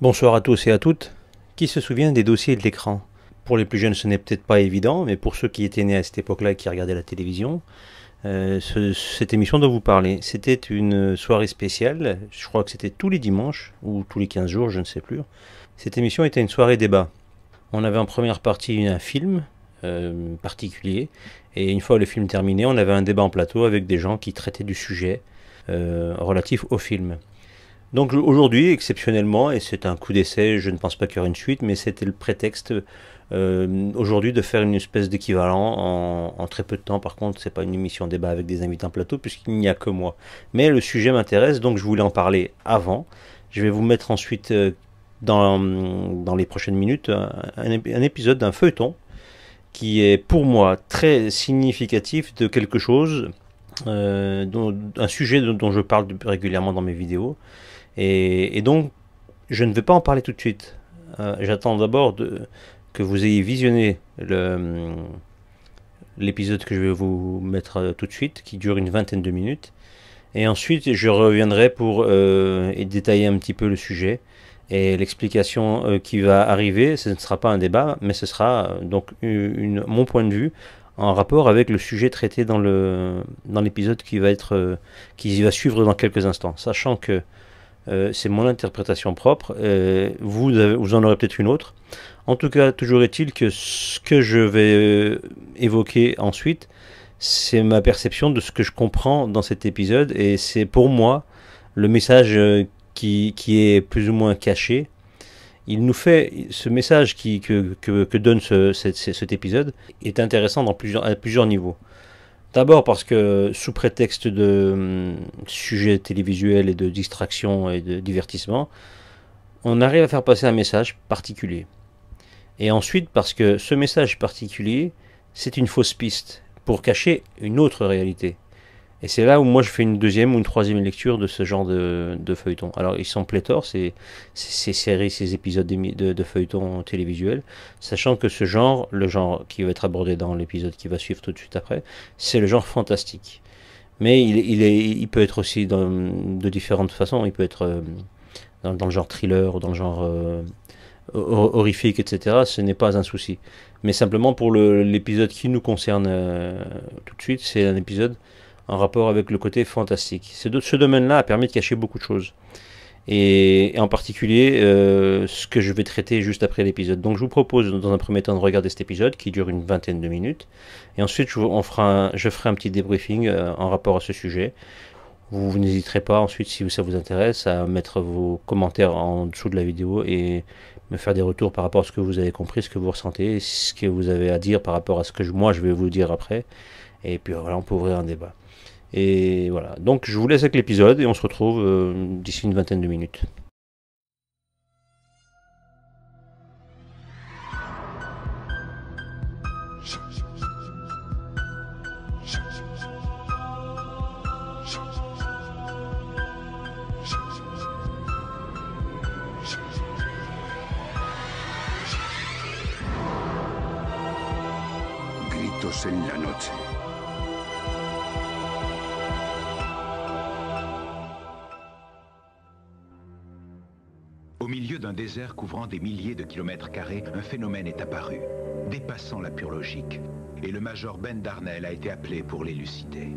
Bonsoir à tous et à toutes. Qui se souvient des dossiers de l'écran? Pour les plus jeunes, ce n'est peut-être pas évident, mais pour ceux qui étaient nés à cette époque-là et qui regardaient la télévision, cette émission dont vous parlez, c'était une soirée spéciale. Je crois que c'était tous les dimanches ou tous les 15 jours, je ne sais plus. Cette émission était une soirée débat. On avait en première partie un film particulier, et une fois le film terminé, on avait un débat en plateau avec des gens qui traitaient du sujet relatif au film. Donc aujourd'hui, exceptionnellement, et c'est un coup d'essai, je ne pense pas qu'il y aura une suite, mais c'était le prétexte aujourd'hui de faire une espèce d'équivalent en très peu de temps. Par contre, c'est pas une émission débat avec des invités en plateau puisqu'il n'y a que moi. Mais le sujet m'intéresse, donc je voulais en parler avant. Je vais vous mettre ensuite dans les prochaines minutes un épisode d'un feuilleton qui est pour moi très significatif de quelque chose, un sujet dont je parle régulièrement dans mes vidéos. Et donc, je ne vais pas en parler tout de suite. J'attends d'abord que vous ayez visionné l'épisode que je vais vous mettre tout de suite, qui dure une vingtaine de minutes. Et ensuite, je reviendrai pour détailler un petit peu le sujet. Et l'explication qui va arriver, ce ne sera pas un débat, mais ce sera donc mon point de vue en rapport avec le sujet traité dans l'épisode qui va suivre dans quelques instants. Sachant que c'est mon interprétation propre. Vous en aurez peut-être une autre. En tout cas, toujours est-il que ce que je vais évoquer ensuite, c'est ma perception de ce que je comprends dans cet épisode. Et c'est pour moi le message qui est plus ou moins caché. Il nous fait ce message que donne cet épisode est intéressant à plusieurs niveaux. D'abord parce que sous prétexte de sujet télévisuel et de distraction et de divertissement, on arrive à faire passer un message particulier. Et ensuite parce que ce message particulier, c'est une fausse piste pour cacher une autre réalité. Et c'est là où moi je fais une deuxième ou une troisième lecture de ce genre de feuilleton. Alors ils sont pléthores, ces séries, ces épisodes de feuilleton télévisuel, sachant que le genre qui va être abordé dans l'épisode qui va suivre tout de suite après, c'est le genre fantastique. Mais il peut être aussi de différentes façons. Il peut être dans le genre thriller ou dans le genre horrifique, etc. Ce n'est pas un souci. Mais simplement pour l'épisode qui nous concerne tout de suite, c'est un épisode en rapport avec le côté fantastique. Ce domaine-là a permis de cacher beaucoup de choses. Et en particulier, ce que je vais traiter juste après l'épisode. Donc je vous propose dans un premier temps de regarder cet épisode qui dure une vingtaine de minutes. Et ensuite, je ferai un petit débriefing en rapport à ce sujet. Vous n'hésiterez pas ensuite, si ça vous intéresse, à mettre vos commentaires en dessous de la vidéo et me faire des retours par rapport à ce que vous avez compris, ce que vous ressentez, ce que vous avez à dire par rapport à ce que moi je vais vous dire après. Et puis voilà, on peut ouvrir un débat. Et voilà, donc je vous laisse avec l'épisode et on se retrouve d'ici une vingtaine de minutes. Gritos en la noche. Au milieu d'un désert couvrant des milliers de kilomètres carrés, un phénomène est apparu, dépassant la pure logique. Et le major Ben Darnell a été appelé pour l'élucider.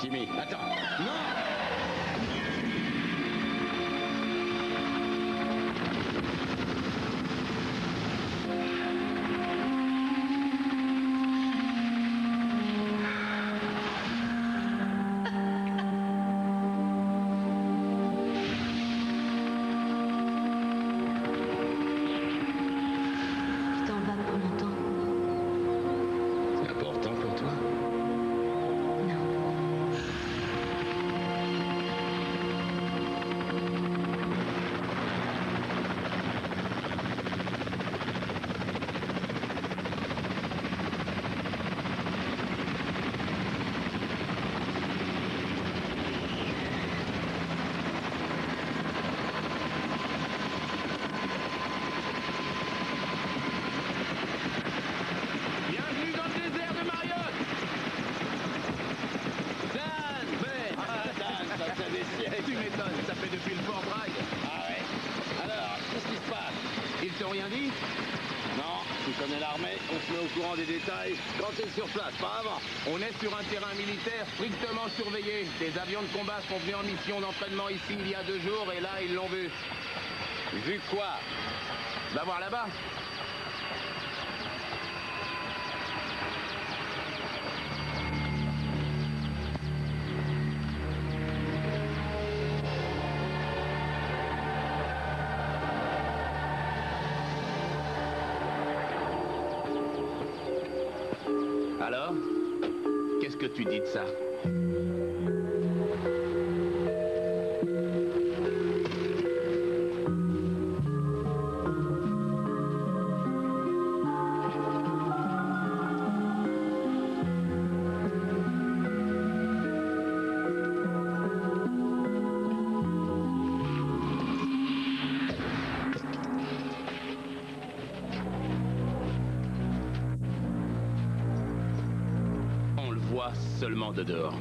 Jimmy, attends. Non! au courant des détails quand t'es sur place, pas avant. On est sur un terrain militaire strictement surveillé. Des avions de combat sont venus en mission d'entraînement ici il y a 2 jours et là, ils l'ont vu. Vu quoi? Va voir là-bas. Alors? Qu'est-ce que tu dis de ça? Seulement de dehors.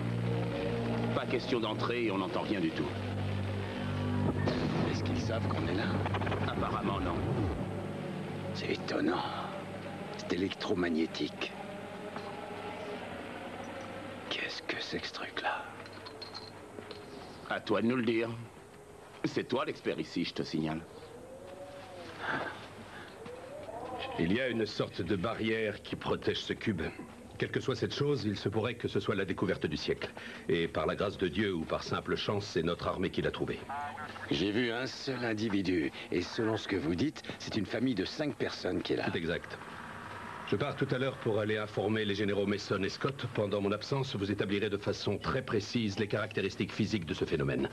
Pas question d'entrer et on n'entend rien du tout. Est-ce qu'ils savent qu'on est là? Apparemment, non. C'est étonnant. C'est électromagnétique. Qu'est-ce que c'est que ce truc-là? À toi de nous le dire. C'est toi l'expert ici, je te signale. Il y a une sorte de barrière qui protège ce cube. Quelle que soit cette chose, il se pourrait que ce soit la découverte du siècle. Et par la grâce de Dieu ou par simple chance, c'est notre armée qui l'a trouvé. J'ai vu un seul individu. Et selon ce que vous dites, c'est une famille de 5 personnes qui est là. C'est exact. Je pars tout à l'heure pour aller informer les généraux Mason et Scott. Pendant mon absence, vous établirez de façon très précise les caractéristiques physiques de ce phénomène.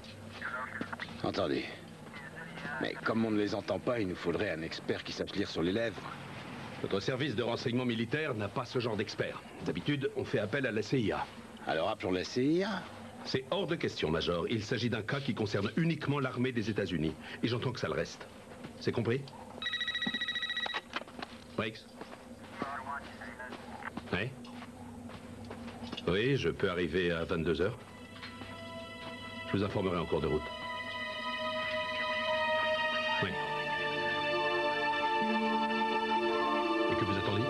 Entendu. Mais comme on ne les entend pas, il nous faudrait un expert qui sache lire sur les lèvres. Notre service de renseignement militaire n'a pas ce genre d'expert. D'habitude, on fait appel à la CIA. Alors appelons la CIA. C'est hors de question, Major. Il s'agit d'un cas qui concerne uniquement l'armée des États-Unis. Et j'entends que ça le reste. C'est compris? Briggs? Oui? Oui, je peux arriver à 22h. Je vous informerai en cours de route. Oui. Et que vous attendiez?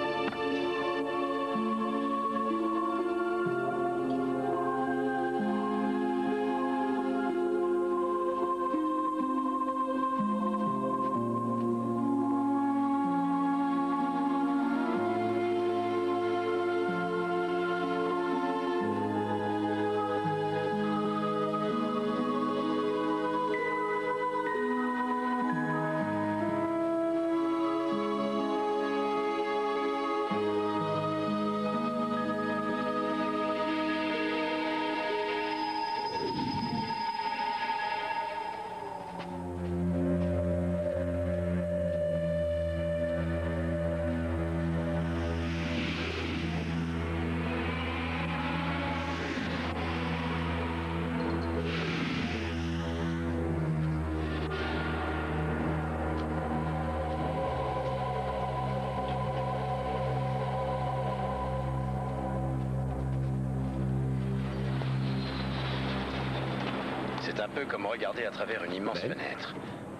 C'est un peu comme regarder à travers une immense fenêtre.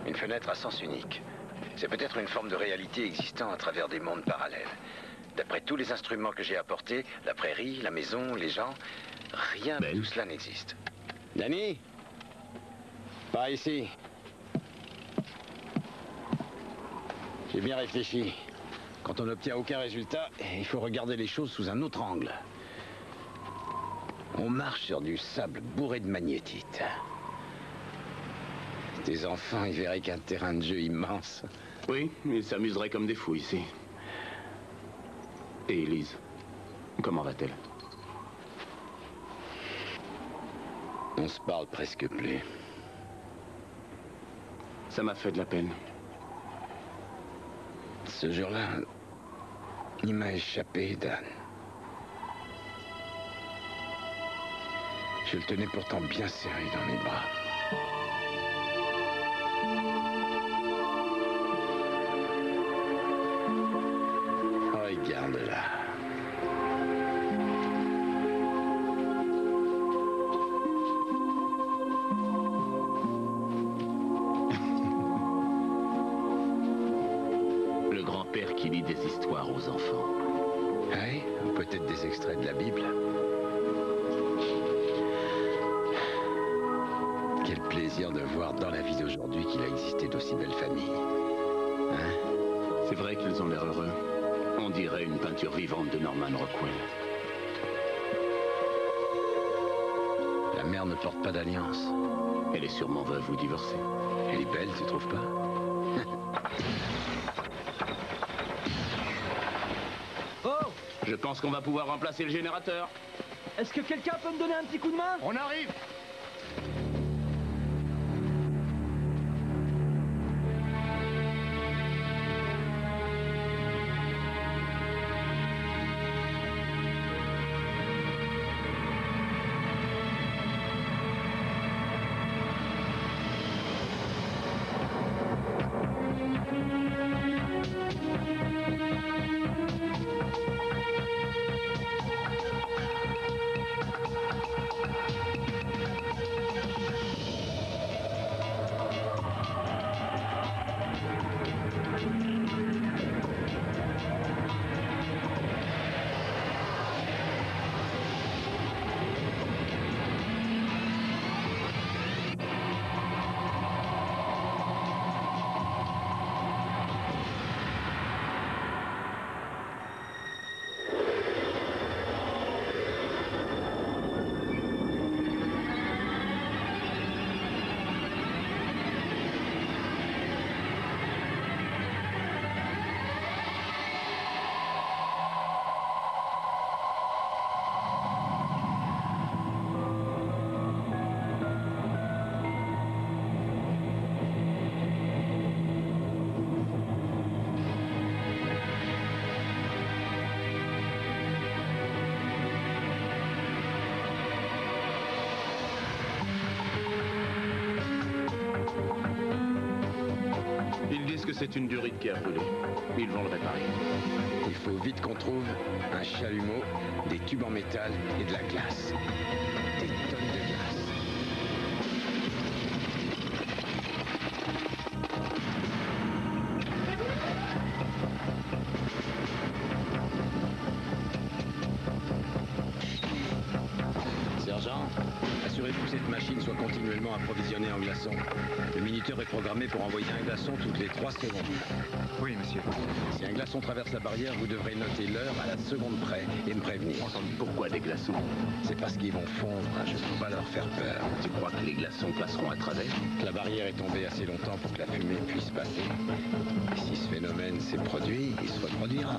Une fenêtre à sens unique. C'est peut-être une forme de réalité existant à travers des mondes parallèles. D'après tous les instruments que j'ai apportés, la prairie, la maison, les gens, rien de tout cela n'existe. Danny? Pas ici. J'ai bien réfléchi. Quand on n'obtient aucun résultat, il faut regarder les choses sous un autre angle. On marche sur du sable bourré de magnétite. Tes enfants, ils verraient qu'un terrain de jeu immense. Oui, ils s'amuseraient comme des fous ici. Et Elise, comment va-t-elle? On se parle presque plus. Ça m'a fait de la peine. Ce jour-là, il m'a échappé, Dan. Je le tenais pourtant bien serré dans mes bras. Regarde-la. Le grand-père qui lit des histoires aux enfants. peut-être des extraits de la Bible. Quel plaisir de voir dans la vie d'aujourd'hui qu'il a existé d'aussi belles familles. Hein? C'est vrai qu'ils ont l'air heureux. On dirait une peinture vivante de Norman Rockwell. La mère ne porte pas d'alliance. Elle est sûrement veuve ou divorcée. Elle est belle, tu trouves pas? Oh! Je pense qu'on va pouvoir remplacer le générateur. Est-ce que quelqu'un peut me donner un petit coup de main? On arrive! Ils disent que c'est une durite qui a brûlé. Ils vont le réparer. Il faut vite qu'on trouve un chalumeau, des tubes en métal et de la glace. Des tonnes de glace. Sergent, assurez-vous que cette machine soit continuellement approvisionnée en glaçons. Le minuteur est programmé pour envoyer un glaçon toutes les 3 secondes. Oui, monsieur. Si un glaçon traverse la barrière, vous devrez noter l'heure à la seconde près et me prévenir. Pourquoi des glaçons? C'est parce qu'ils vont fondre, je ne peux pas leur faire peur. Tu crois que les glaçons passeront à travers? La barrière est tombée assez longtemps pour que la fumée puisse passer. Et si ce phénomène s'est produit, il se reproduira.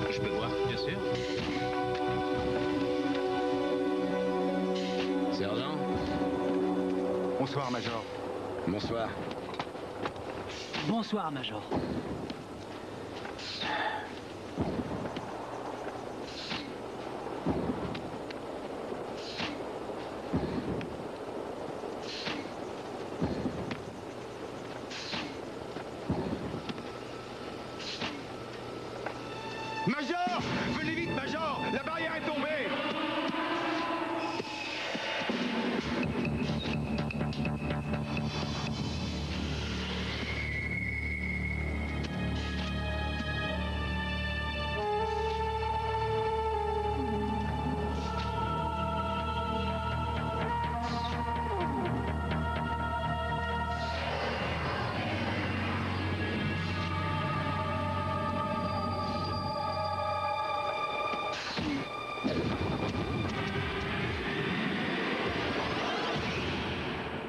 Je peux voir, bien sûr. Sergent? Bonsoir, Major. Bonsoir. Bonsoir, Major. Major! Venez vite, Major! La barrière est tombée!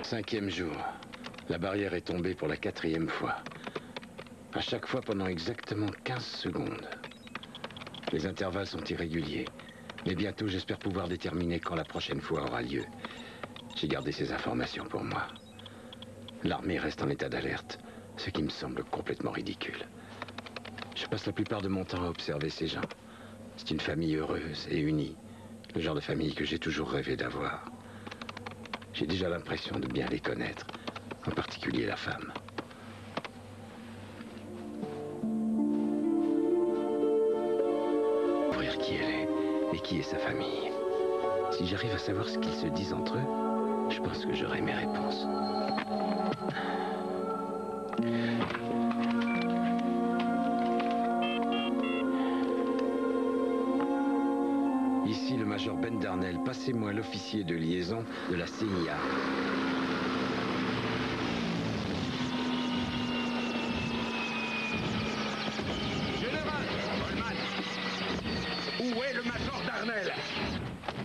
Cinquième jour. La barrière est tombée pour la 4e fois. À chaque fois pendant exactement 15 secondes. Les intervalles sont irréguliers. Mais bientôt, j'espère pouvoir déterminer quand la prochaine fois aura lieu. J'ai gardé ces informations pour moi. L'armée reste en état d'alerte, ce qui me semble complètement ridicule. Je passe la plupart de mon temps à observer ces gens. C'est une famille heureuse et unie. Le genre de famille que j'ai toujours rêvé d'avoir. J'ai déjà l'impression de bien les connaître, en particulier la femme. Découvrir qui elle est et qui est sa famille. Si j'arrive à savoir ce qu'ils se disent entre eux, je pense que j'aurai mes réponses. Ici le major Ben Darnell. Passez-moi l'officier de liaison de la CIA. Général Coleman, où est le major Darnell?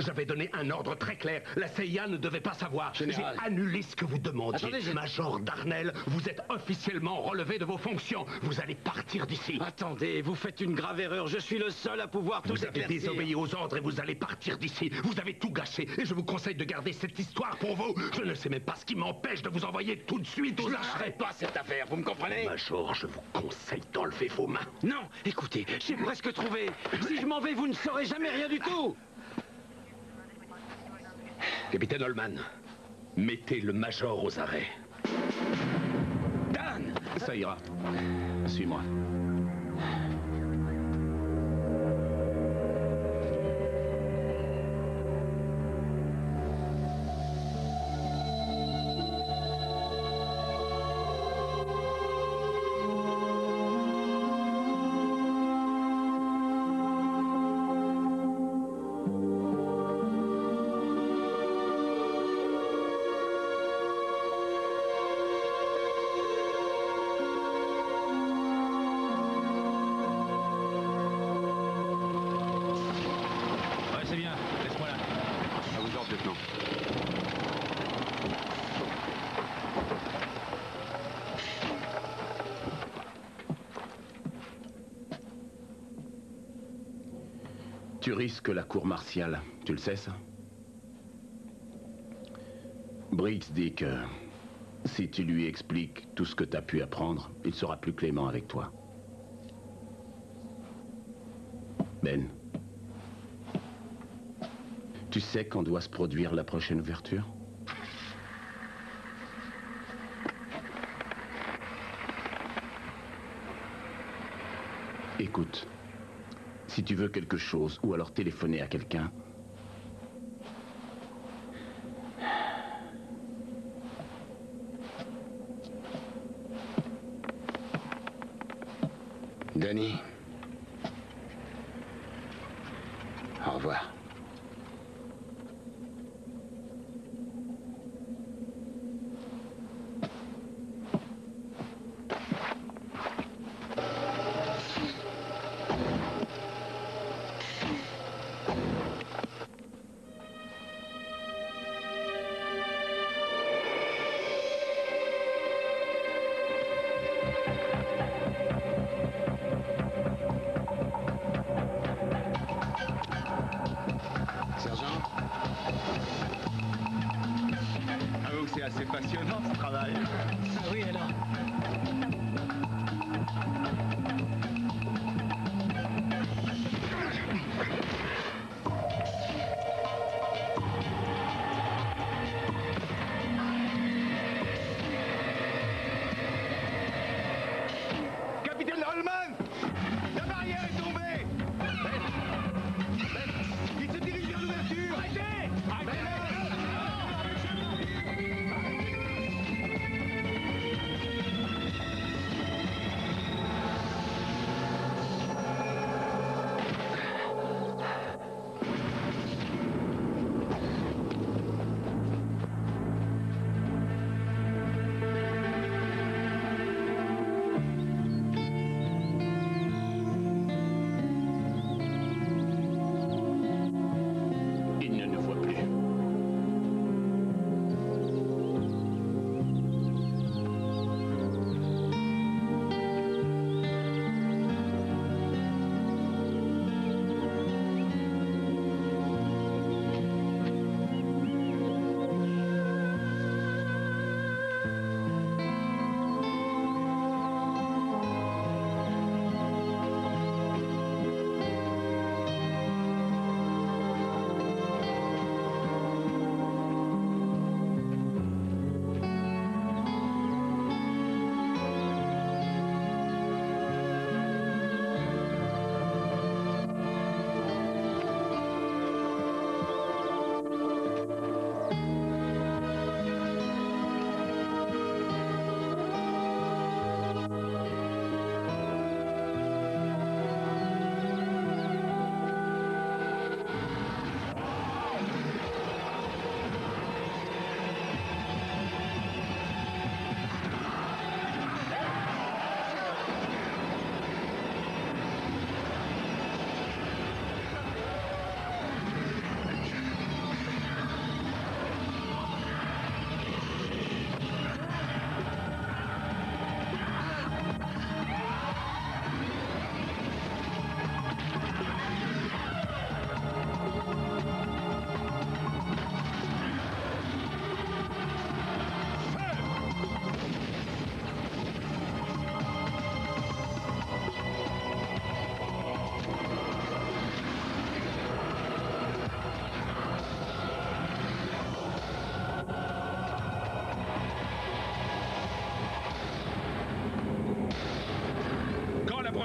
J'avais donné un ordre très clair. La CIA ne devait pas savoir. J'ai Général. annulé ce que vous demandiez. Attendez, Major Darnell, vous êtes officiellement relevé de vos fonctions. Vous allez partir d'ici. Attendez, vous faites une grave erreur. Je suis le seul à pouvoir tout Vous avez éclaircir. désobéi aux ordres et vous allez partir d'ici. Vous avez tout gâché et je vous conseille de garder cette histoire pour vous. Je ne sais même pas ce qui m'empêche de vous envoyer tout de suite aux Je lâcherai arrêts. pas cette affaire, vous me comprenez? Major, je vous conseille d'enlever vos mains. Non, écoutez, j'ai presque trouvé. Si je m'en vais, vous ne saurez jamais rien du tout. Capitaine Holman, mettez le major aux arrêts. Dan! Ça ira. Suis-moi. Ouais, c'est bien. Laisse-moi là. À vous ordres, lieutenant. Tu risques la cour martiale. Tu le sais, ça? Briggs dit que si tu lui expliques tout ce que tu as pu apprendre, il sera plus clément avec toi. Ben, tu sais quand doit se produire la prochaine ouverture? Écoute, si tu veux quelque chose ou alors téléphoner à quelqu'un, Danny. Au revoir. Sergent? Avoue que c'est assez passionnant ce travail. Ah oui, alors. Capitaine Holman! La barrière est tombée! Il se dirige vers l'ouverture! Arrêtez! Arrêtez!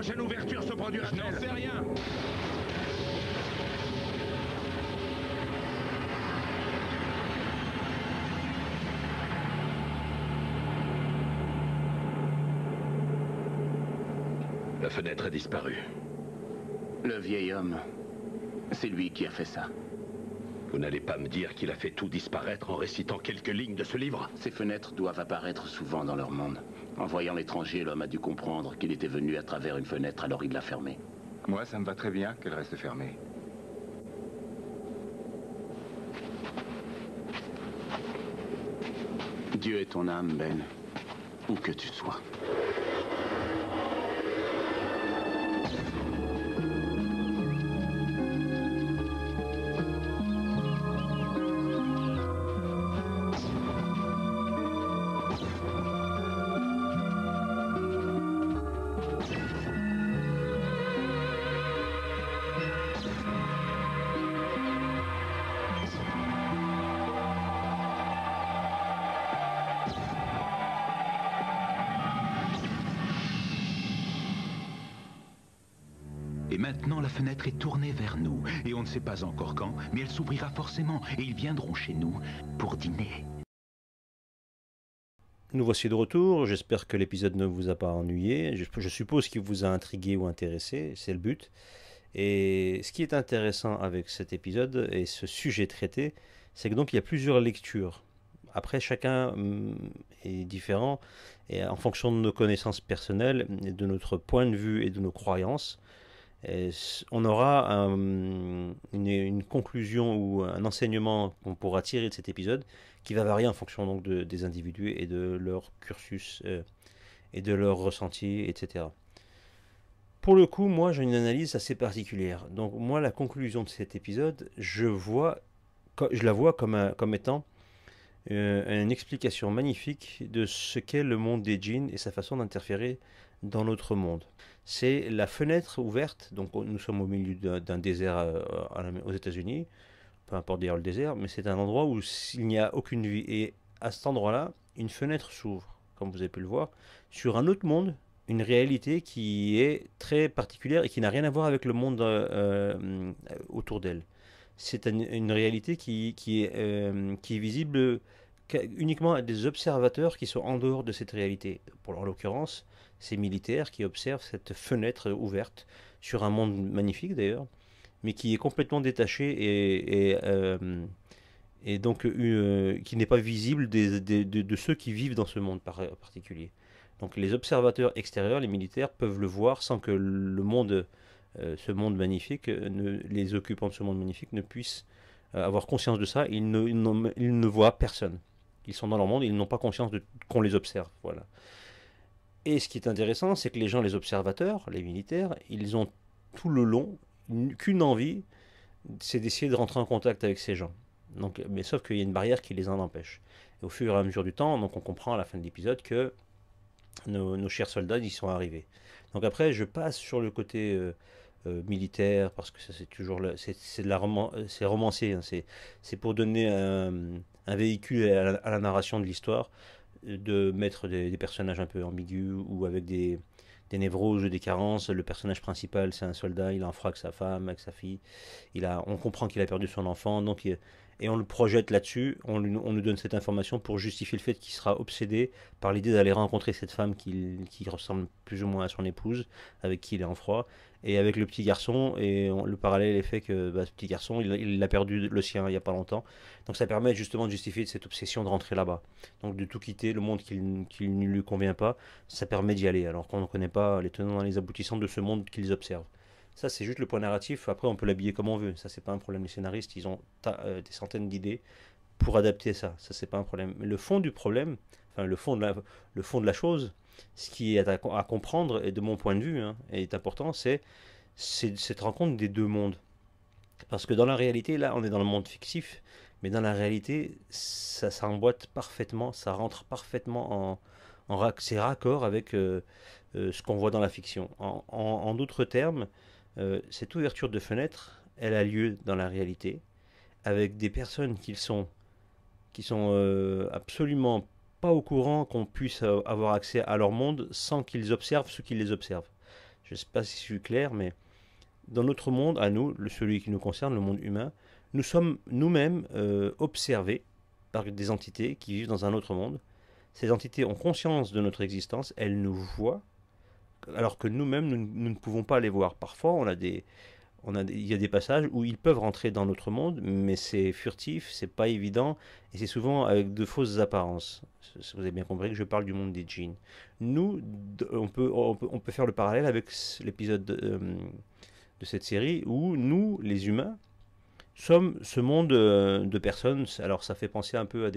prochaine ouverture se produira-t-elle? J'en sais rien. La fenêtre a disparu. Le vieil homme, c'est lui qui a fait ça. Vous n'allez pas me dire qu'il a fait tout disparaître en récitant quelques lignes de ce livre? Ces fenêtres doivent apparaître souvent dans leur monde. En voyant l'étranger, l'homme a dû comprendre qu'il était venu à travers une fenêtre, alors il l'a fermée. Moi, ça me va très bien qu'elle reste fermée. Dieu est ton âme, Ben. Où que tu sois. Et maintenant, la fenêtre est tournée vers nous. Et on ne sait pas encore quand, mais elle s'ouvrira forcément. Et ils viendront chez nous pour dîner. Nous voici de retour, j'espère que l'épisode ne vous a pas ennuyé, je suppose qu'il vous a intrigué ou intéressé, c'est le but. Et ce qui est intéressant avec cet épisode et ce sujet traité, c'est que donc il y a plusieurs lectures. Après, chacun est différent, et en fonction de nos connaissances personnelles, de notre point de vue et de nos croyances, on aura une conclusion ou un enseignement qu'on pourra tirer de cet épisode qui va varier en fonction donc des individus et de leur cursus et de leur ressenti, etc. Pour le coup, moi j'ai une analyse assez particulière. Donc moi la conclusion de cet épisode, je la vois comme étant une explication magnifique de ce qu'est le monde des djinns et sa façon d'interférer dans notre monde. C'est la fenêtre ouverte, donc nous sommes au milieu d'un désert aux États-Unis, peu importe d'ailleurs le désert, mais c'est un endroit où il n'y a aucune vie. Et à cet endroit-là, une fenêtre s'ouvre, comme vous avez pu le voir, sur un autre monde, une réalité qui est très particulière et qui n'a rien à voir avec le monde autour d'elle. C'est une réalité qui est visible uniquement à des observateurs qui sont en dehors de cette réalité. En l'occurrence, ces militaires qui observent cette fenêtre ouverte sur un monde magnifique d'ailleurs, mais qui est complètement détaché et donc qui n'est pas visible de ceux qui vivent dans ce monde particulier. Donc les observateurs extérieurs, les militaires, peuvent le voir sans que le monde, ce monde magnifique, les occupants de ce monde magnifique ne puissent avoir conscience de ça. Ils ne voient personne. Ils sont dans leur monde, ils n'ont pas conscience qu'on les observe. Voilà. Et ce qui est intéressant, c'est que les gens, les observateurs, les militaires, ils ont tout le long qu'une envie, c'est d'essayer de rentrer en contact avec ces gens. Donc, mais sauf qu'il y a une barrière qui les en empêche. Et au fur et à mesure du temps, donc on comprend à la fin de l'épisode que nos chers soldats y sont arrivés. Donc après, je passe sur le côté militaire parce que ça c'est toujours c'est romancier, hein, c'est pour donner un véhicule à la narration de l'histoire, de mettre des personnages un peu ambigus ou avec des névroses ou des carences. Le personnage principal, c'est un soldat, il a un froid avec sa femme, avec sa fille. On comprend qu'il a perdu son enfant, et on le projette là-dessus. On nous donne cette information pour justifier le fait qu'il sera obsédé par l'idée d'aller rencontrer cette femme qui ressemble plus ou moins à son épouse, avec qui il est en froid. Et avec le petit garçon, le parallèle est fait que ce petit garçon, il a perdu le sien il n'y a pas longtemps. Donc ça permet justement de justifier cette obsession de rentrer là-bas. Donc de tout quitter, le monde qui ne lui convient pas, ça permet d'y aller, alors qu'on ne connaît pas les tenants et les aboutissants de ce monde qu'ils observent. Ça, c'est juste le point narratif. Après, on peut l'habiller comme on veut. Ça, c'est pas un problème. Les scénaristes, ils ont des centaines d'idées pour adapter ça. Ça, c'est pas un problème. Mais le fond du problème, enfin, le fond de la chose, ce qui est à comprendre, et de mon point de vue, hein, est important, c'est cette rencontre des deux mondes. Parce que dans la réalité, là, on est dans le monde fictif, mais dans la réalité, ça emboîte parfaitement, ça rentre parfaitement c'est raccord avec ce qu'on voit dans la fiction. En d'autres termes, cette ouverture de fenêtre, elle a lieu dans la réalité, avec des personnes qui sont absolument pas au courant qu'on puisse avoir accès à leur monde sans qu'ils observent ceux qui les observent. Je ne sais pas si je suis clair, mais dans notre monde, à nous, celui qui nous concerne, le monde humain, nous sommes nous-mêmes observés par des entités qui vivent dans un autre monde. Ces entités ont conscience de notre existence, elles nous voient, alors que nous-mêmes, nous ne pouvons pas les voir. Parfois, il y a des passages où ils peuvent rentrer dans notre monde, mais c'est furtif, c'est pas évident, et c'est souvent avec de fausses apparences. Vous avez bien compris que je parle du monde des djinns. Nous, on peut faire le parallèle avec l'épisode de cette série où nous, les humains, sommes ce monde de personnes. Alors ça fait penser un peu à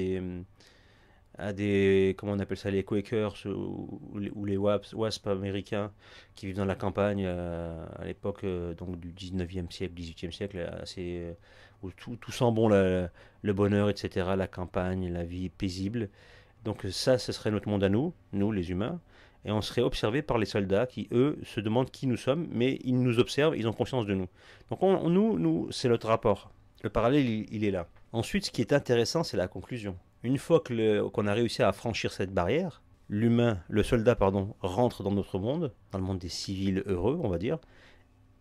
des comment on appelle ça, les Quakers ou les WASP américains qui vivent dans la campagne à l'époque donc du 19e siècle, 18e siècle, assez, où tout sent bon, le bonheur, etc., la campagne, la vie paisible. Donc ça, ce serait notre monde à nous, les humains, et on serait observé par les soldats qui, eux, se demandent qui nous sommes, mais ils nous observent, ils ont conscience de nous. Donc nous c'est notre rapport. Le parallèle, il est là. Ensuite, ce qui est intéressant, c'est la conclusion. Une fois qu'on a réussi à franchir cette barrière, le soldat, rentre dans notre monde, dans le monde des civils heureux, on va dire.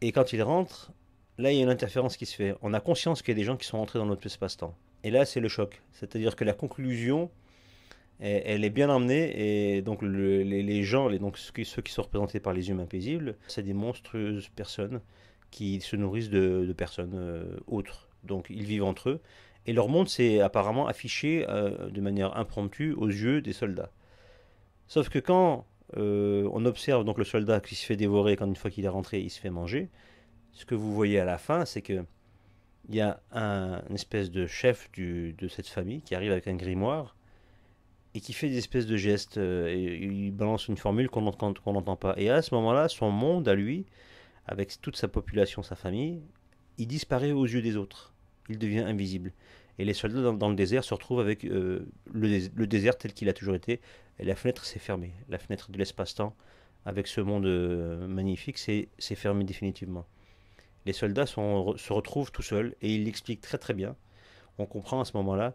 Et quand il rentre, là, il y a une interférence qui se fait. On a conscience qu'il y a des gens qui sont entrés dans notre espace-temps. Et là, c'est le choc. C'est-à-dire que la conclusion, elle est bien emmenée. Et donc, les gens, donc ceux qui sont représentés par les humains paisibles, c'est des monstrueuses personnes qui se nourrissent de personnes autres. Donc, ils vivent entre eux. Et leur monde s'est apparemment affiché de manière impromptue aux yeux des soldats. Sauf que quand on observe donc le soldat qui se fait dévorer, quand une fois qu'il est rentré, il se fait manger, ce que vous voyez à la fin, c'est que il y a une espèce de chef de cette famille qui arrive avec un grimoire et qui fait des espèces de gestes. Et il balance une formule qu'on n'entend pas. Et à ce moment-là, son monde à lui, avec toute sa population, sa famille, il disparaît aux yeux des autres. Il devient invisible. Et les soldats dans le désert se retrouvent avec le désert tel qu'il a toujours été. Et la fenêtre s'est fermée. La fenêtre de l'espace-temps, avec ce monde magnifique, c'est fermé définitivement. Les soldats se retrouvent tout seuls et ils l'expliquent très très bien. On comprend à ce moment-là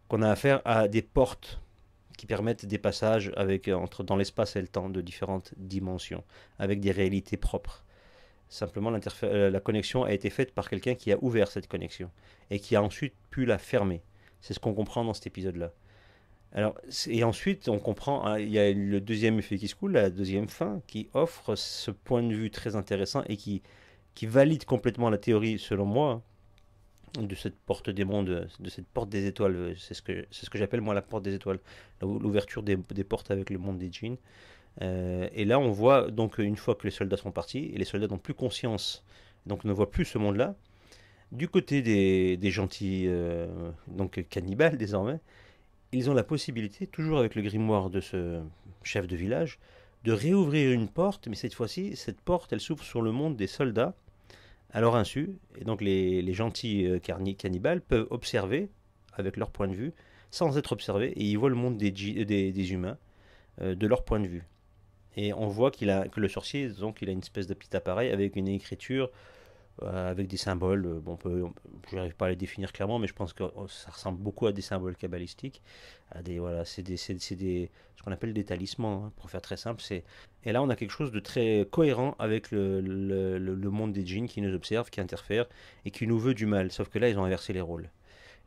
qu'on a affaire à des portes qui permettent des passages dans l'espace et le temps de différentes dimensions, avec des réalités propres. Simplement, la connexion a été faite par quelqu'un qui a ouvert cette connexion et qui a ensuite pu la fermer. C'est ce qu'on comprend dans cet épisode-là. Alors, et ensuite, on comprend, il y a le deuxième effet qui se coule, la deuxième fin, qui offre ce point de vue très intéressant et qui valide complètement la théorie, selon moi, de cette porte des mondes, de cette porte des étoiles. C'est ce que j'appelle moi la porte des étoiles, l'ouverture des portes avec le monde des djinns. Et là, on voit donc une fois que les soldats sont partis, et les soldats n'ont plus conscience, donc ne voient plus ce monde-là. Du côté des gentils, donc cannibales désormais, ils ont la possibilité, toujours avec le grimoire de ce chef de village, de réouvrir une porte, mais cette fois-ci, cette porte, elle s'ouvre sur le monde des soldats, à leur insu, et donc les gentils cannibales peuvent observer, avec leur point de vue, sans être observés, et ils voient le monde des humains, de leur point de vue. Et on voit que le sorcier, donc, il a une espèce de petit appareil avec une écriture, avec des symboles. Je n'arrive pas à les définir clairement, mais je pense que ça ressemble beaucoup à des symboles kabbalistiques. C'est ce qu'on appelle des talismans, hein, pour faire très simple. Et là, on a quelque chose de très cohérent avec le monde des djinns qui nous observe, qui interfère et qui nous veut du mal. Sauf que là, ils ont inversé les rôles.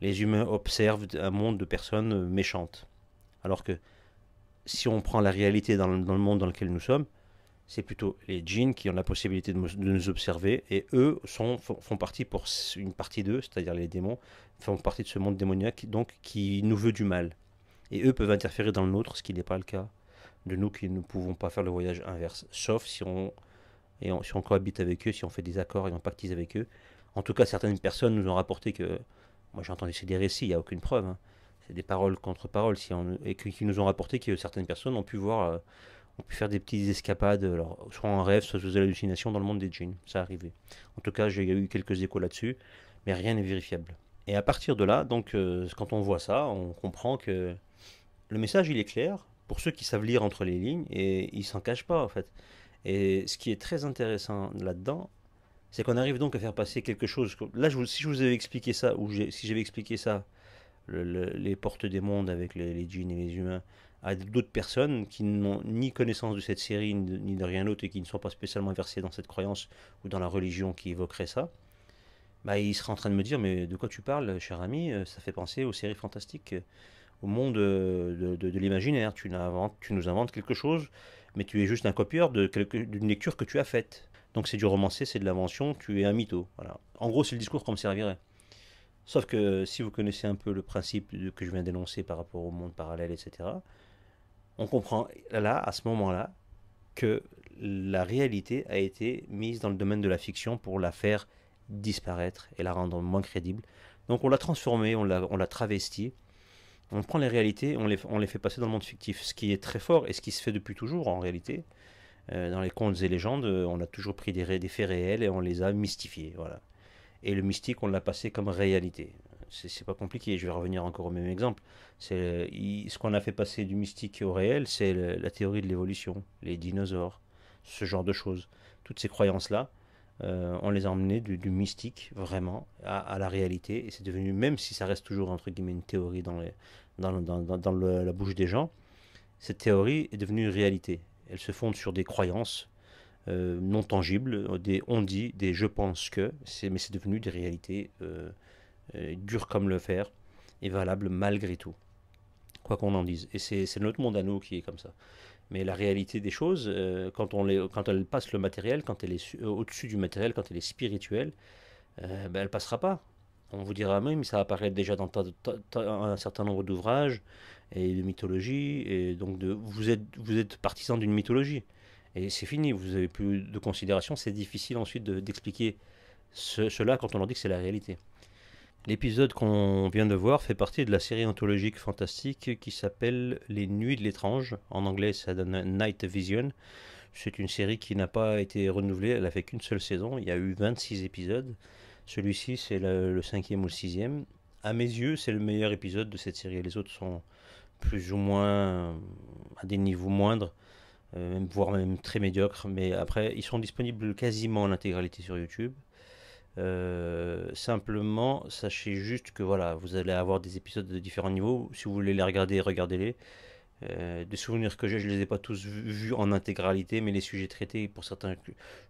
Les humains observent un monde de personnes méchantes. Alors que si on prend la réalité dans le monde dans lequel nous sommes, c'est plutôt les djinns qui ont la possibilité de nous observer, et eux font partie, pour une partie d'eux, c'est-à-dire les démons, font partie de ce monde démoniaque, donc qui nous veut du mal. Et eux peuvent interférer dans le nôtre, ce qui n'est pas le cas de nous qui ne pouvons pas faire le voyage inverse, sauf si on cohabite avec eux, si on fait des accords et on pactise avec eux. En tout cas, certaines personnes nous ont rapporté que, moi j'ai entendu, c'est des récits, il n'y a aucune preuve, hein. C'est des paroles contre paroles, et qui nous ont rapporté que certaines personnes ont pu faire des petites escapades, alors, soit en rêve, soit sous hallucination dans le monde des djinns. Ça arrivait. En tout cas, j'ai eu quelques échos là-dessus, mais rien n'est vérifiable. Et à partir de là, donc, quand on voit ça, on comprend que le message, il est clair, pour ceux qui savent lire entre les lignes, et ils s'en cachent pas, en fait. Et ce qui est très intéressant là-dedans, c'est qu'on arrive donc à faire passer quelque chose. Là, si je vous avais expliqué ça, si j'avais expliqué ça, les portes des mondes avec les djinns et les humains, à d'autres personnes qui n'ont ni connaissance de cette série ni de rien d'autre et qui ne sont pas spécialement versés dans cette croyance ou dans la religion qui évoquerait ça, bah, ils seraient en train de me dire mais de quoi tu parles, cher ami, ça fait penser aux séries fantastiques, au monde de l'imaginaire, tu nous inventes quelque chose, mais tu es juste un copieur d'une lecture que tu as faite. Donc c'est du romancé, c'est de l'invention, tu es un mytho. Voilà. En gros, c'est le discours qu'on me servirait. Sauf que si vous connaissez un peu le principe que je viens d'énoncer par rapport au monde parallèle, etc., on comprend là, à ce moment-là, que la réalité a été mise dans le domaine de la fiction pour la faire disparaître et la rendre moins crédible. Donc on l'a transformée, on l'a travestie. On prend les réalités, on les fait passer dans le monde fictif, ce qui est très fort et ce qui se fait depuis toujours en réalité. Dans les contes et légendes, on a toujours pris des faits réels et on les a mystifiés. Voilà. Et le mystique, on l'a passé comme réalité. C'est pas compliqué, je vais revenir encore au même exemple. Ce qu'on a fait passer du mystique au réel, c'est la théorie de l'évolution, les dinosaures, ce genre de choses. Toutes ces croyances-là, on les a emmenées du mystique, vraiment, à la réalité. Et c'est devenu, même si ça reste toujours, entre guillemets, une théorie dans la bouche des gens, cette théorie est devenue une réalité. Elle se fonde sur des croyances non tangibles, des on dit, des je pense que, mais c'est devenu des réalités dures comme le fer et valables malgré tout, quoi qu'on en dise. Et c'est notre monde à nous qui est comme ça. Mais la réalité des choses, quand elle passe le matériel, quand elle est au-dessus du matériel, quand elle est spirituelle, ben elle passera pas. On vous dira même, ça apparaît déjà dans un certain nombre d'ouvrages et de mythologies, et donc vous êtes partisan d'une mythologie. Et c'est fini, vous n'avez plus de considération, c'est difficile ensuite d'expliquer cela quand on leur dit que c'est la réalité. L'épisode qu'on vient de voir fait partie de la série anthologique fantastique qui s'appelle Les Nuits de l'étrange. En anglais, ça donne Night Vision. C'est une série qui n'a pas été renouvelée, elle a fait qu'une seule saison. Il y a eu 26 épisodes. Celui-ci, c'est le 5e ou le 6e. À mes yeux, c'est le meilleur épisode de cette série. Les autres sont plus ou moins à des niveaux moindres, voire même très médiocres. Mais après, ils sont disponibles quasiment en intégralité sur YouTube. Simplement, sachez juste que voilà, vous allez avoir des épisodes de différents niveaux. Si vous voulez les regarder, regardez-les. Des souvenirs que j'ai, je les ai pas tous vus en intégralité, mais les sujets traités, pour certains,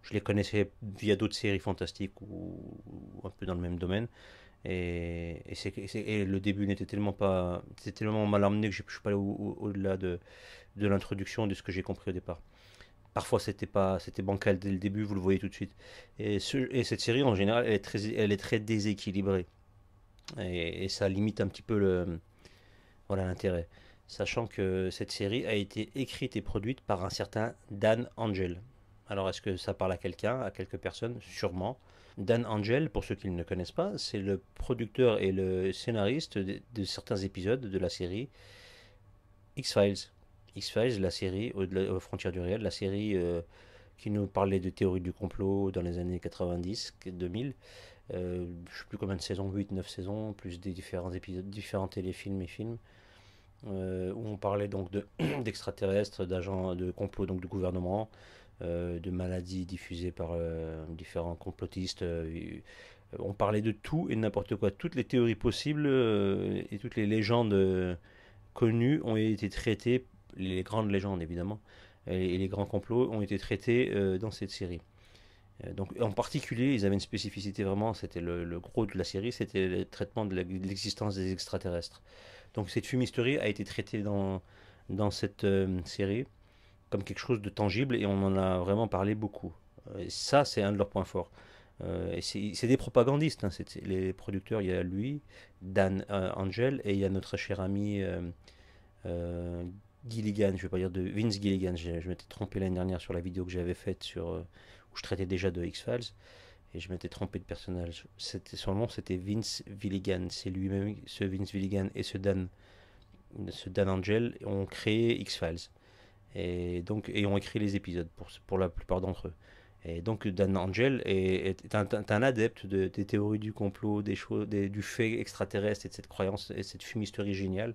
je les connaissais via d'autres séries fantastiques ou un peu dans le même domaine. Et le début n'était tellement pas, c'était tellement mal emmené que je suis pas allé au-delà de l'introduction de ce que j'ai compris au départ. Parfois c'était bancal dès le début, vous le voyez tout de suite. Et cette série en général, elle est très déséquilibrée. Et ça limite un petit peu l'intérêt. Sachant que cette série a été écrite et produite par un certain Dan Angel. Alors est-ce que ça parle à quelqu'un, à quelques personnes? Sûrement. Dan Angel, pour ceux qui ne le connaissent pas, c'est le producteur et le scénariste de certains épisodes de la série X-Files. X-Files, la série aux frontières du réel, la série qui nous parlait de théorie du complot dans les années 90, 2000. Je ne sais plus combien de saisons, 8, 9 saisons, plus des différents épisodes, différents téléfilms et films. Où on parlait donc d'extraterrestres, d'agents de complot, donc du gouvernement, de maladies diffusées par différents complotistes. On parlait de tout et n'importe quoi. Toutes les théories possibles et toutes les légendes connues ont été traitées, les grandes légendes évidemment, et les grands complots ont été traités dans cette série. Donc en particulier, ils avaient une spécificité vraiment, c'était le gros de la série, c'était le traitement de l'existence des extraterrestres. Donc cette fumisterie a été traitée dans cette série comme quelque chose de tangible et on en a vraiment parlé beaucoup. Et ça, c'est un de leurs points forts. Et c'est des propagandistes, hein, les producteurs, il y a lui, Dan Angel, et il y a notre cher ami Gilligan, je vais pas dire de Vince Gilligan, je m'étais trompé l'année dernière sur la vidéo que j'avais faite où je traitais déjà de X-Files et je m'étais trompé de personnage. Son nom c'était Vince Gilligan, c'est lui-même, ce Vince Gilligan et ce Dan Angel ont créé X-Files et ont écrit les épisodes pour la plupart d'entre eux. Et donc Dan Angel est un adepte des théories du complot, du fait extraterrestre et de cette croyance et cette fumisterie géniale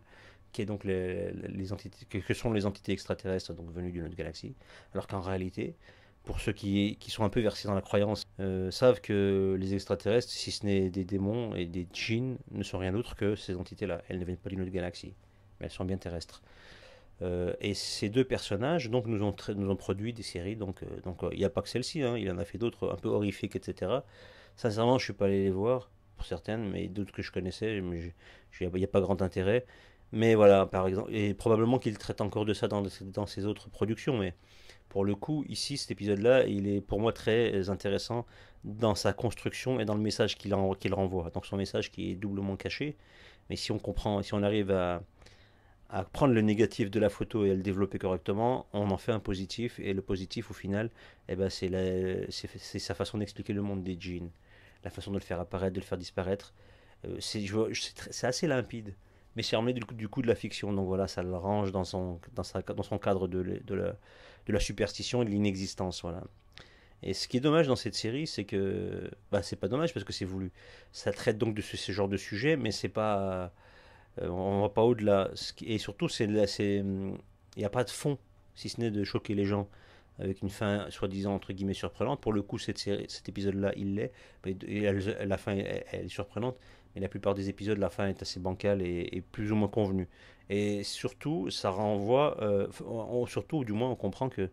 qui est donc les entités, que sont les entités extraterrestres donc venues d'une autre galaxie, alors qu'en réalité, pour ceux qui sont un peu versés dans la croyance, savent que les extraterrestres, si ce n'est des démons et des djinns, ne sont rien d'autre que ces entités-là. Elles ne viennent pas d'une autre galaxie, mais elles sont bien terrestres. Et ces deux personnages donc nous ont produit des séries. Il n'y a pas que celle-ci, hein, il en a fait d'autres un peu horrifiques, etc. Sincèrement, je suis pas allé les voir pour certaines, mais d'autres que je connaissais, mais il n'y a pas grand intérêt. Mais voilà, par exemple, et probablement qu'il traite encore de ça dans ses autres productions, mais pour le coup, ici, cet épisode-là, il est pour moi très intéressant dans sa construction et dans le message qu'il renvoie. Donc son message qui est doublement caché, mais si on comprend, si on arrive à prendre le négatif de la photo et à le développer correctement, on en fait un positif, et le positif au final, eh ben, c'est sa façon d'expliquer le monde des jeans, la façon de le faire apparaître, de le faire disparaître. C'est assez limpide, mais c'est remis du coup de la fiction, donc voilà, ça le range dans son cadre de la superstition et de l'inexistence, voilà. Et ce qui est dommage dans cette série, c'est que, bah, c'est pas dommage parce que c'est voulu. Ça traite donc de ce genre de sujet, mais c'est pas, on va pas au-delà. Et surtout, il n'y a pas de fond, si ce n'est de choquer les gens avec une fin soi-disant entre guillemets surprenante. Pour le coup, cet épisode-là, il l'est. La fin, elle est surprenante, mais la plupart des épisodes, la fin est assez bancale et plus ou moins convenue. Et surtout, ça renvoie, surtout, du moins, on comprend que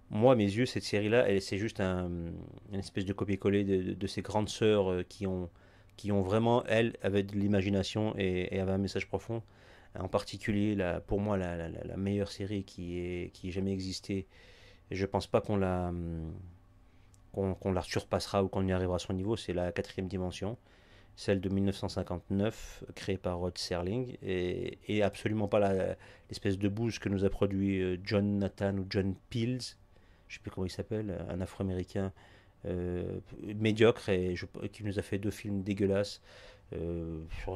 moi, à mes yeux, cette série-là, c'est juste une espèce de copier-coller de ces grandes sœurs qui ont vraiment, elles, avaient de l'imagination et avaient un message profond. En particulier, pour moi, la meilleure série qui ait jamais existé. Et je pense pas qu'on la surpassera ou qu'on y arrivera à son niveau. C'est la quatrième dimension, celle de 1959, créée par Rod Serling, et absolument pas l'espèce de bouse que nous a produit John Nathan ou John Peels, je sais plus comment il s'appelle, un Afro-américain médiocre qui nous a fait deux films dégueulasses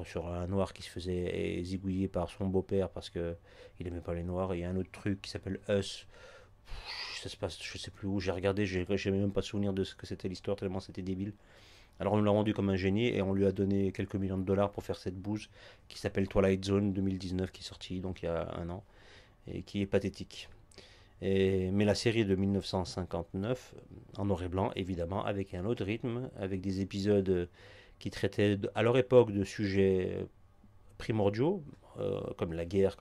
sur un noir qui se faisait zigouiller par son beau-père parce que il aimait pas les noirs, et il y a un autre truc qui s'appelle Us. Ça se passe, je sais plus où, j'ai regardé, j'ai même pas souvenir de ce que c'était l'histoire tellement c'était débile. Alors on nous l'a rendu comme un génie et on lui a donné quelques millions de dollars pour faire cette bouse qui s'appelle Twilight Zone 2019, qui est sortie donc il y a un an et qui est pathétique. Mais la série de 1959, en noir et blanc, évidemment, avec un autre rythme, avec des épisodes qui traitaient à leur époque de sujets primordiaux, comme la guerre,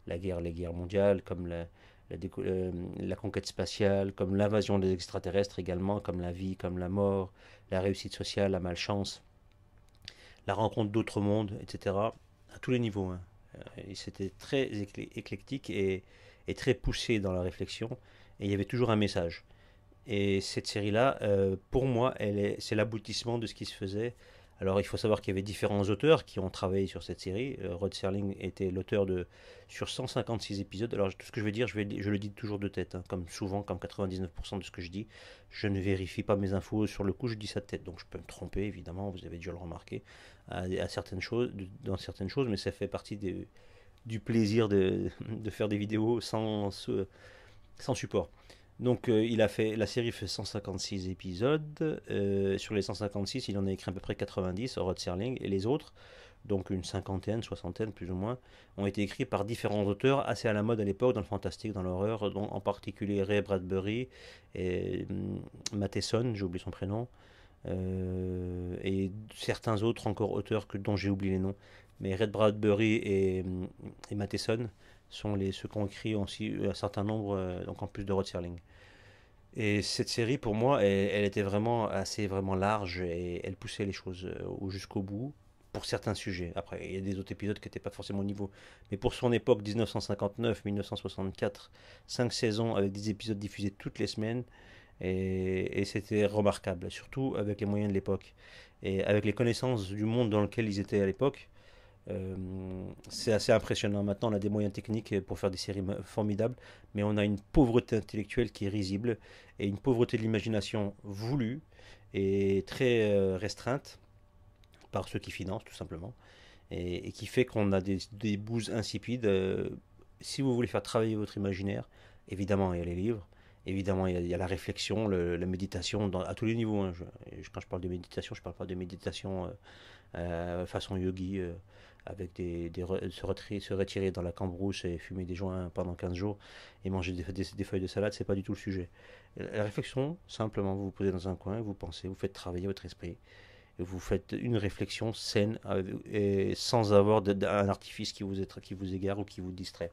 les guerres mondiales, comme la conquête spatiale, comme l'invasion des extraterrestres également, comme la vie, comme la mort, la réussite sociale, la malchance, la rencontre d'autres mondes, etc. À tous les niveaux, hein. Et c'était très éclectique et très poussé dans la réflexion, et il y avait toujours un message. Et cette série-là, pour moi, c'est l'aboutissement de ce qui se faisait. Alors, il faut savoir qu'il y avait différents auteurs qui ont travaillé sur cette série. Rod Serling était l'auteur sur 156 épisodes. Alors, tout ce que je vais dire, je le dis toujours de tête, hein, comme souvent, comme 99% de ce que je dis. Je ne vérifie pas mes infos sur le coup, je dis ça de tête. Donc, je peux me tromper, évidemment, vous avez dû le remarquer, certaines choses, dans certaines choses, mais ça fait partie du plaisir de faire des vidéos sans support. Donc la série fait 156 épisodes. Sur les 156, il en a écrit à peu près 90, Rod Serling, et les autres, donc une cinquantaine, soixantaine plus ou moins, ont été écrits par différents auteurs assez à la mode à l'époque, dans le fantastique, dans l'horreur, dont en particulier Ray Bradbury et Matheson, j'ai oublié son prénom, et certains autres encore auteurs dont j'ai oublié les noms. Mais Ray Bradbury et Matheson sont ceux qui ont écrit aussi un certain nombre, donc en plus de Rod Serling. Et cette série, pour moi, elle était vraiment vraiment large, et elle poussait les choses jusqu'au bout pour certains sujets. Après, il y a des autres épisodes qui n'étaient pas forcément au niveau. Mais pour son époque, 1959, 1964, 5 saisons avec des épisodes diffusés toutes les semaines, et c'était remarquable, surtout avec les moyens de l'époque. Et avec les connaissances du monde dans lequel ils étaient à l'époque, c'est assez impressionnant. Maintenant, on a des moyens techniques pour faire des séries formidables, mais on a une pauvreté intellectuelle qui est risible, et une pauvreté de l'imagination voulue et très restreinte par ceux qui financent, tout simplement, et qui fait qu'on a des bouses insipides. Si vous voulez faire travailler votre imaginaire, évidemment, il y a les livres. Évidemment, il y a la réflexion, la méditation à tous les niveaux, hein. Quand je parle de méditation, je ne parle pas de méditation façon yogi, avec se retirer dans la cambrousse et fumer des joints pendant 15 jours et manger des feuilles de salade, c'est pas du tout le sujet. La réflexion, simplement, vous vous posez dans un coin, vous pensez, vous faites travailler votre esprit, et vous faites une réflexion saine et sans avoir un artifice qui vous égare ou qui vous distrait.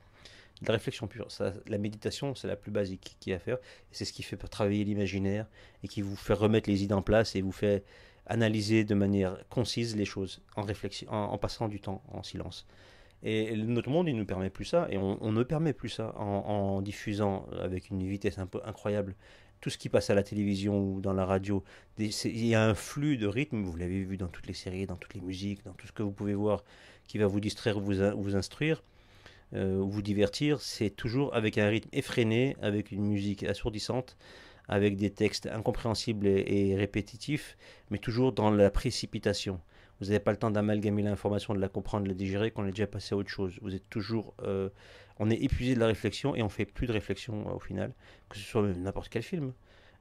de la réflexion pure. Ça, la méditation, c'est la plus basique qu'il y a à faire. C'est ce qui fait travailler l'imaginaire et qui vous fait remettre les idées en place et vous fait analyser de manière concise les choses en réflexion, en passant du temps en silence. Et notre monde, il ne permet plus ça, et on ne permet plus ça en diffusant avec une vitesse un peu incroyable tout ce qui passe à la télévision ou dans la radio. Il y a un flux de rythme, vous l'avez vu dans toutes les séries, dans toutes les musiques, dans tout ce que vous pouvez voir qui va vous distraire, vous instruire, vous divertir. C'est toujours avec un rythme effréné, avec une musique assourdissante, avec des textes incompréhensibles et répétitifs, mais toujours dans la précipitation. Vous n'avez pas le temps d'amalgamer l'information, de la comprendre, de la digérer, qu'on est déjà passé à autre chose. Vous êtes toujours, on est épuisé de la réflexion et on fait plus de réflexion au final, que ce soit n'importe quel film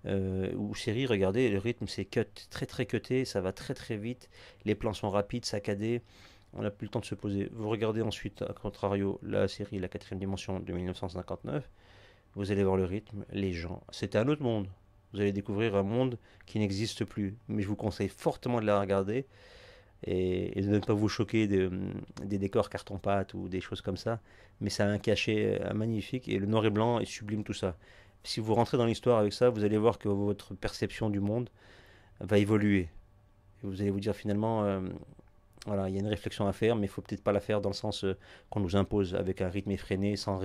ou série. Regardez, le rythme c'est cut, très très cuté, ça va très très vite, les plans sont rapides, saccadés. On n'a plus le temps de se poser. Vous regardez ensuite, à contrario, la série La quatrième dimension de 1959. Vous allez voir le rythme, les gens. C'était un autre monde. Vous allez découvrir un monde qui n'existe plus. Mais je vous conseille fortement de la regarder et de ne pas vous choquer des décors carton-pâte ou des choses comme ça. Mais ça a un cachet magnifique et le noir et blanc est sublime tout ça. Si vous rentrez dans l'histoire avec ça, vous allez voir que votre perception du monde va évoluer. Et vous allez vous dire finalement, voilà, il y a une réflexion à faire, mais il faut peut-être pas la faire dans le sens qu'on nous impose avec un rythme effréné, sans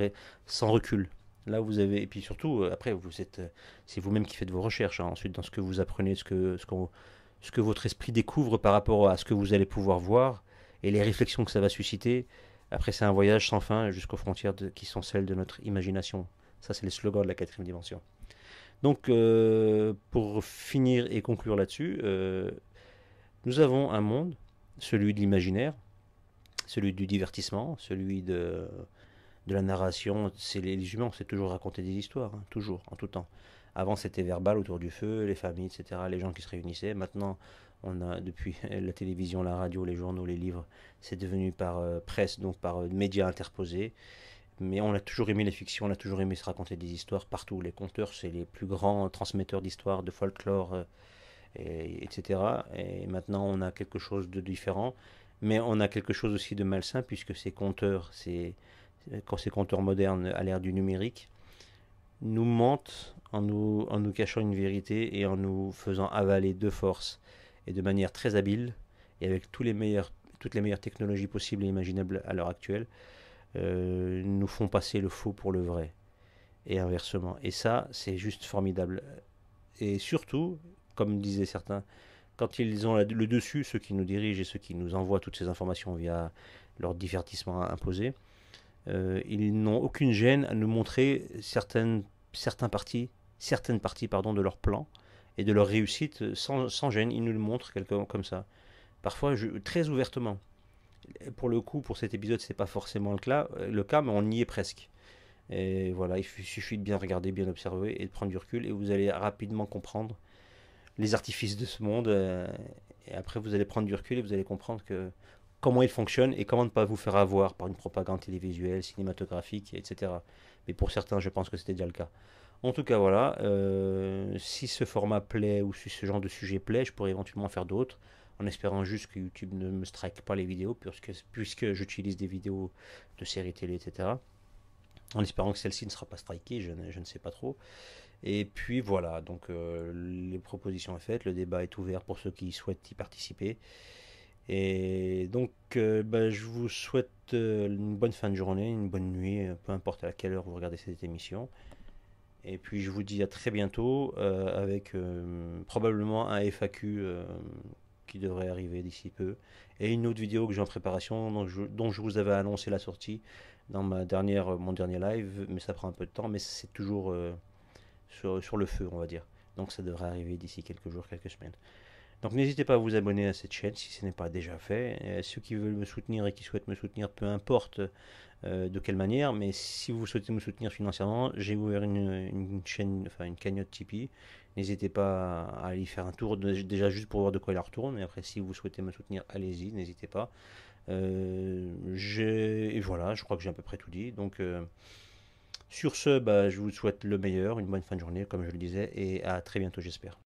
recul. Là, vous avez, et puis surtout, après, c'est vous-même qui faites vos recherches, hein, ensuite dans ce que vous apprenez, ce que votre esprit découvre par rapport à ce que vous allez pouvoir voir et les réflexions que ça va susciter. Après, c'est un voyage sans fin jusqu'aux frontières qui sont celles de notre imagination. Ça, c'est le slogan de la quatrième dimension. Donc, pour finir et conclure là-dessus, nous avons un monde, celui de l'imaginaire, celui du divertissement, celui de la narration. C'est les humains, c'est toujours raconter des histoires, hein, toujours, en tout temps. Avant, c'était verbal autour du feu, les familles, etc., les gens qui se réunissaient. Maintenant, on a, depuis la télévision, la radio, les journaux, les livres, c'est devenu par presse, donc par médias interposés. Mais on a toujours aimé les fictions, on a toujours aimé se raconter des histoires partout. Les conteurs, c'est les plus grands transmetteurs d'histoires, de folklore, etc. Et maintenant, on a quelque chose de différent. Mais on a quelque chose aussi de malsain, puisque ces conteurs, quand ces compteurs modernes à l'ère du numérique nous mentent en nous cachant une vérité et en nous faisant avaler de force et de manière très habile et avec toutes les meilleures technologies possibles et imaginables à l'heure actuelle, nous font passer le faux pour le vrai et inversement. Et ça, c'est juste formidable. Et surtout, comme disaient certains, quand ils ont le dessus, ceux qui nous dirigent et ceux qui nous envoient toutes ces informations via leur divertissement imposé, ils n'ont aucune gêne à nous montrer certaines parties de leur plan et de leur réussite sans gêne. Ils nous le montrent comme ça. Parfois, très ouvertement. Pour le coup, pour cet épisode, c'est pas forcément le cas, mais on y est presque. Et voilà, il suffit de bien regarder, bien observer et de prendre du recul, et vous allez rapidement comprendre les artifices de ce monde. Et après, vous allez prendre du recul et vous allez comprendre comment il fonctionne et comment ne pas vous faire avoir par une propagande télévisuelle, cinématographique, etc. Mais pour certains, je pense que c'était déjà le cas. En tout cas, voilà, si ce format plaît ou si ce genre de sujet plaît, je pourrais éventuellement faire d'autres, en espérant juste que YouTube ne me strike pas les vidéos, puisque j'utilise des vidéos de séries télé, etc. En espérant que celle-ci ne sera pas strikée, je ne sais pas trop. Et puis voilà, donc les propositions sont faites, le débat est ouvert pour ceux qui souhaitent y participer. Et donc je vous souhaite une bonne fin de journée, une bonne nuit, peu importe à quelle heure vous regardez cette émission. Et puis je vous dis à très bientôt avec probablement un FAQ qui devrait arriver d'ici peu, et une autre vidéo que j'ai en préparation dont je vous avais annoncé la sortie dans mon dernier live, mais ça prend un peu de temps, mais c'est toujours sur le feu, on va dire. Donc ça devrait arriver d'ici quelques jours, quelques semaines. Donc n'hésitez pas à vous abonner à cette chaîne si ce n'est pas déjà fait. Ceux qui veulent me soutenir et qui souhaitent me soutenir, peu importe de quelle manière, mais si vous souhaitez me soutenir financièrement, j'ai ouvert une chaîne, enfin une cagnotte Tipeee. N'hésitez pas à aller y faire un tour, déjà juste pour voir de quoi il en retourne. Et après, si vous souhaitez me soutenir, allez-y, n'hésitez pas. Et voilà, je crois que j'ai à peu près tout dit. Donc sur ce, je vous souhaite le meilleur, une bonne fin de journée, comme je le disais, et à très bientôt, j'espère.